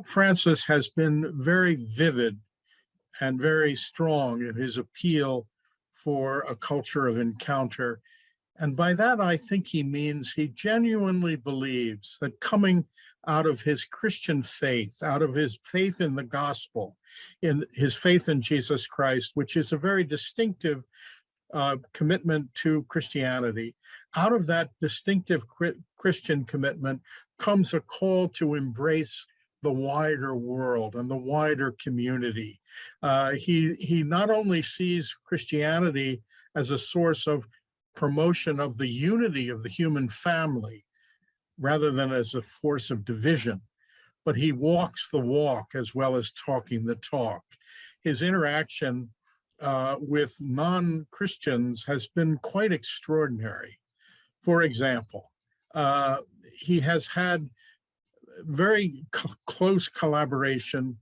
Pope Francis has been very vivid and very strong in his appeal for a culture of encounter. And by that, I think he means he genuinely believes that coming out of his Christian faith, out of his faith in the gospel, in his faith in Jesus Christ, which is a very distinctive commitment to Christianity, out of that distinctive Christian commitment comes a call to embrace the wider world and the wider community. He not only sees Christianity as a source of promotion of the unity of the human family, rather than as a force of division, but he walks the walk as well as talking the talk. His interaction with non-Christians has been quite extraordinary. For example, he has had very close collaboration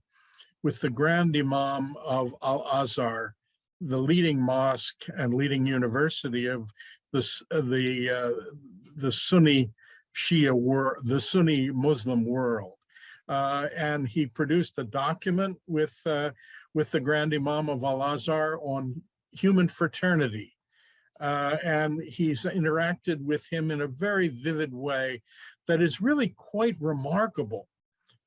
with the Grand Imam of Al-Azhar, the leading mosque and leading university of the Sunni Shia world, the Sunni Muslim world. And he produced a document with the Grand Imam of Al-Azhar on human fraternity. And he's interacted with him in a very vivid way that is really quite remarkable.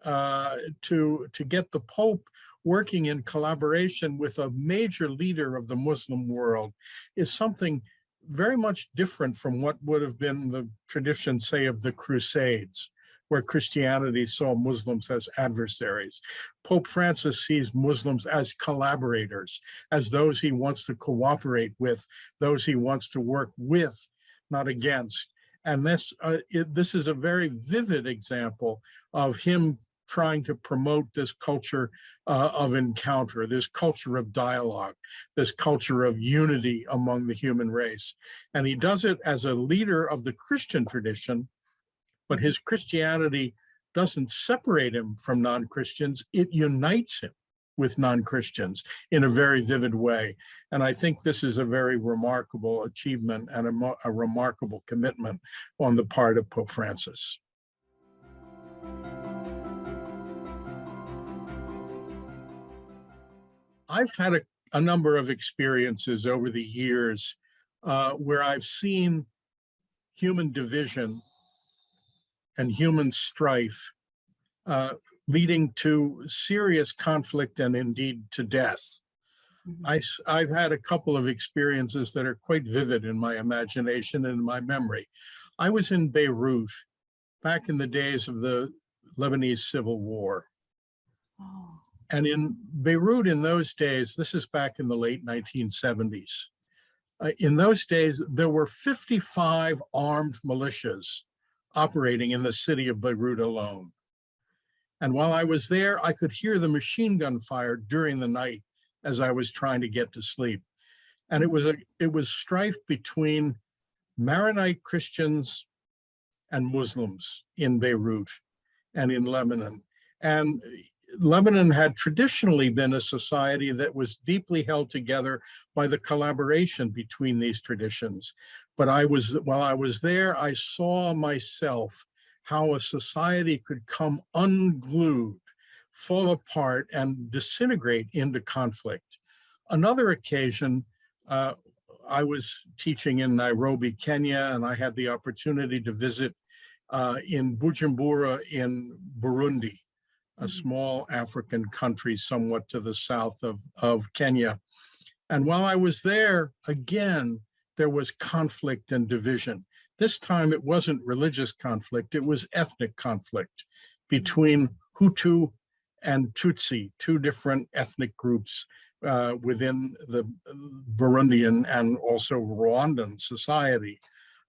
To get the Pope working in collaboration with a major leader of the Muslim world is something very much different from what would have been the tradition, say, of the Crusades, where Christianity saw Muslims as adversaries. Pope Francis sees Muslims as collaborators, as those he wants to cooperate with, those he wants to work with, not against. And this is a very vivid example of him trying to promote this culture of encounter, this culture of dialogue, this culture of unity among the human race. And he does it as a leader of the Christian tradition, but his Christianity doesn't separate him from non-Christians, it unites him with non-Christians in a very vivid way. And I think this is a very remarkable achievement and a remarkable commitment on the part of Pope Francis. I've had a number of experiences over the years where I've seen human division and human strife leading to serious conflict and indeed to death. I've had a couple of experiences that are quite vivid in my imagination and in my memory. I was in Beirut back in the days of the Lebanese Civil War. Oh. And in Beirut in those days, this is back in the late 1970s, in those days, there were 55 armed militias operating in the city of Beirut alone. And while I was there, I could hear the machine gun fire during the night as I was trying to get to sleep. And it was strife between Maronite Christians and Muslims in Beirut and in Lebanon. And Lebanon had traditionally been a society that was deeply held together by the collaboration between these traditions. But while I was there, I saw myself how a society could come unglued, fall apart, and disintegrate into conflict. Another occasion, I was teaching in Nairobi, Kenya, and I had the opportunity to visit in Bujumbura in Burundi, a small African country somewhat to the south of Kenya. And while I was there, again, there was conflict and division. This time it wasn't religious conflict, it was ethnic conflict between Hutu and Tutsi, two different ethnic groups within the Burundian and also Rwandan society.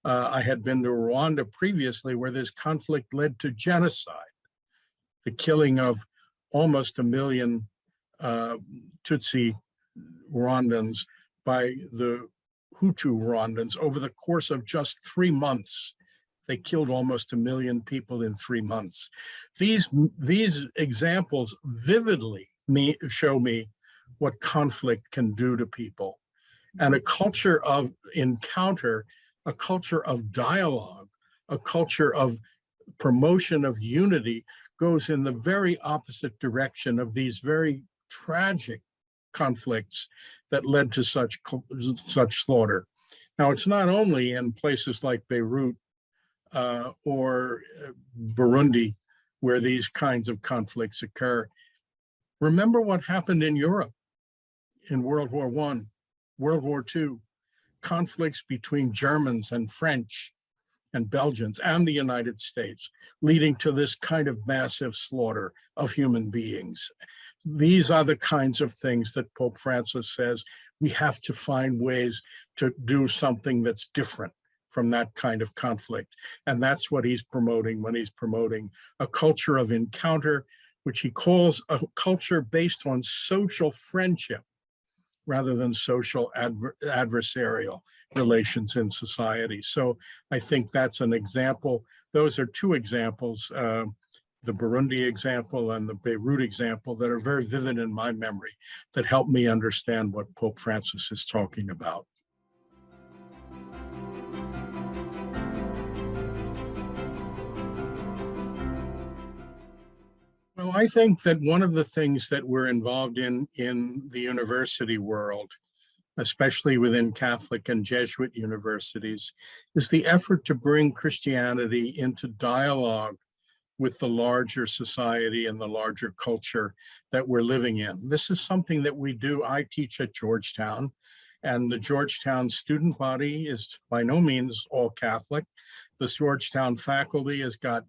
I had been to Rwanda previously where this conflict led to genocide, the killing of almost 1 million Tutsi Rwandans by the Hutu Rwandans over the course of just 3 months. They killed almost 1 million people in 3 months. These examples vividly show me what conflict can do to people. And a culture of encounter, a culture of dialogue, a culture of promotion of unity goes in the very opposite direction of these very tragic conflicts that led to such slaughter. Now, it's not only in places like Beirut or Burundi where these kinds of conflicts occur. Remember what happened in Europe in World War I, World War II, conflicts between Germans and French and Belgians and the United States, leading to this kind of massive slaughter of human beings. These are the kinds of things that Pope Francis says we have to find ways to do something that's different from that kind of conflict. And that's what he's promoting when he's promoting a culture of encounter, which he calls a culture based on social friendship rather than social adversarial relations in society. So I think that's an example. Those are two examples, the Burundi example and the Beirut example, that are very vivid in my memory, that help me understand what Pope Francis is talking about. Well, I think that one of the things that we're involved in the university world, especially within Catholic and Jesuit universities, is the effort to bring Christianity into dialogue with the larger society and the larger culture that we're living in. This is something that we do. I teach at Georgetown, and the Georgetown student body is by no means all Catholic. The Georgetown faculty has got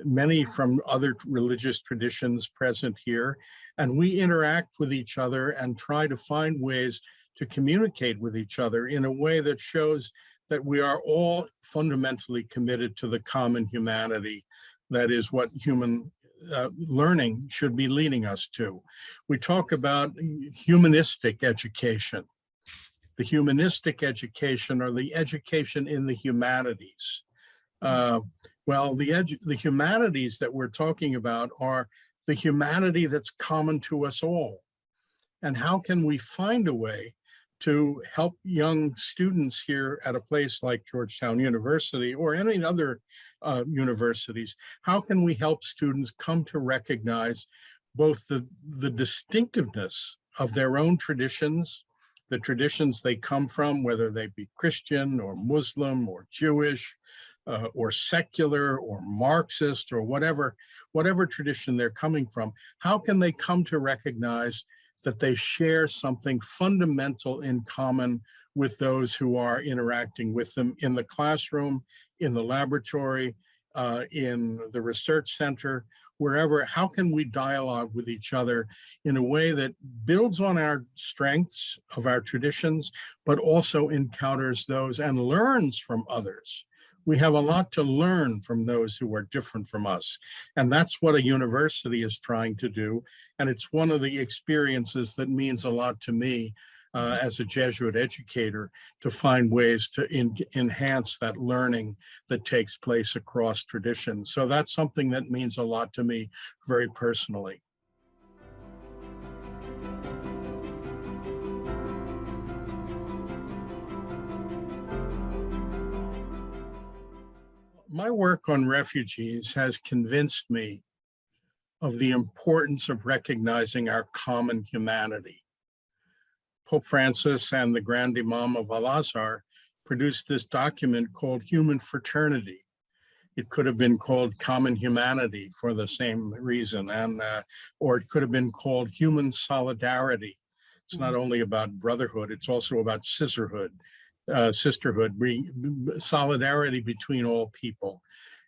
many from other religious traditions present here, and we interact with each other and try to find ways to communicate with each other in a way that shows that we are all fundamentally committed to the common humanity. That is what human learning should be leading us to. We talk about humanistic education. The humanistic education, or the education in the humanities. Well, the humanities that we're talking about are the humanity that's common to us all. And how can we find a way to help young students here at a place like Georgetown University or any other universities? How can we help students come to recognize both the distinctiveness of their own traditions, the traditions they come from, whether they be Christian or Muslim or Jewish, or secular or Marxist or whatever tradition they're coming from? How can they come to recognize that they share something fundamental in common with those who are interacting with them in the classroom, in the laboratory, in the research center, wherever? How can we dialogue with each other in a way that builds on our strengths of our traditions, but also encounters those and learns from others? We have a lot to learn from those who are different from us. And that's what a university is trying to do. And it's one of the experiences that means a lot to me as a Jesuit educator, to find ways to enhance that learning that takes place across traditions. So that's something that means a lot to me very personally. My work on refugees has convinced me of the importance of recognizing our common humanity. Pope Francis and the Grand Imam of Al-Azhar produced this document called Human Fraternity. It could have been called Common Humanity for the same reason, or it could have been called Human Solidarity. It's not only about brotherhood, it's also about sisterhood, solidarity between all people.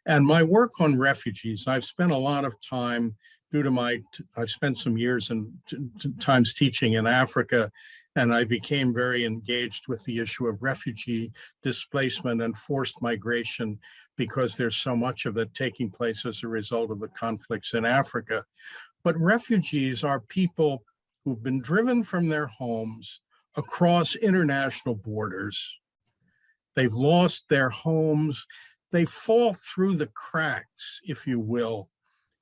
And my work on refugees, I've spent a lot of time I've spent some years and times teaching in Africa, and I became very engaged with the issue of refugee displacement and forced migration, because there's so much of it taking place as a result of the conflicts in Africa. But refugees are people who've been driven from their homes across international borders. They've lost their homes. They fall through the cracks, if you will,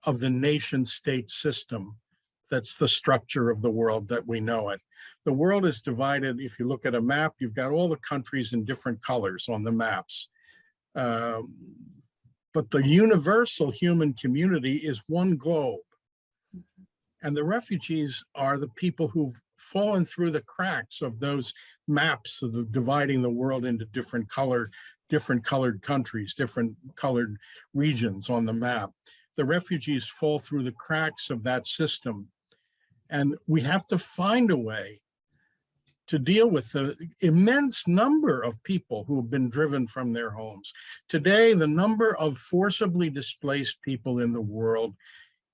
of the nation-state system that's the structure of the world that we know it. The world is divided. If you look at a map, you've got all the countries in different colors on the maps. but the universal human community is one globe. And the refugees are the people who've fallen through the cracks of those maps of dividing the world into different colored countries, different colored regions on the map. The refugees fall through the cracks of that system. And we have to find a way to deal with the immense number of people who have been driven from their homes. Today, the number of forcibly displaced people in the world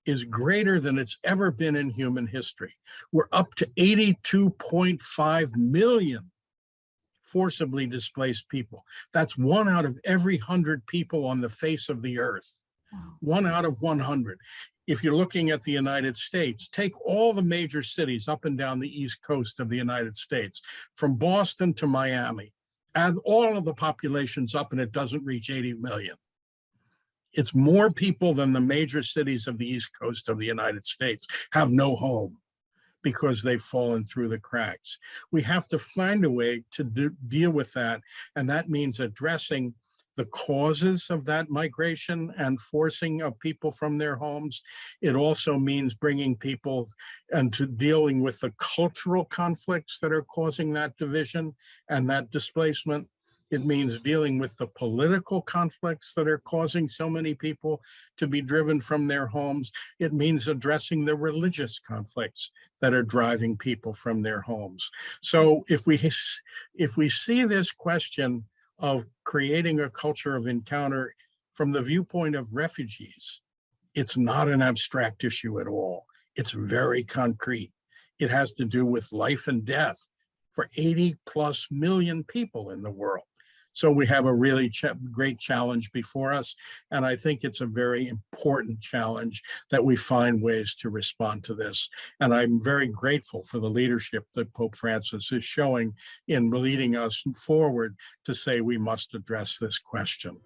is greater than it's ever been in human history. We're up to 82.5 million forcibly displaced people. That's 1 out of every 100 people on the face of the earth. 1 out of 100. If you're looking at the United States, take all the major cities up and down the East Coast of the United States, from Boston to Miami, add all of the populations up and it doesn't reach 80 million. It's more people than the major cities of the East Coast of the United States have no home because they've fallen through the cracks. We have to find a way to deal with that. And that means addressing the causes of that migration and forcing of people from their homes. It also means bringing people into dealing with the cultural conflicts that are causing that division and that displacement. It means dealing with the political conflicts that are causing so many people to be driven from their homes. It means addressing the religious conflicts that are driving people from their homes. So if we see this question of creating a culture of encounter from the viewpoint of refugees, it's not an abstract issue at all. It's very concrete. It has to do with life and death for 80+ million people in the world. So we have a really great challenge before us. And I think it's a very important challenge that we find ways to respond to this. And I'm very grateful for the leadership that Pope Francis is showing in leading us forward to say we must address this question.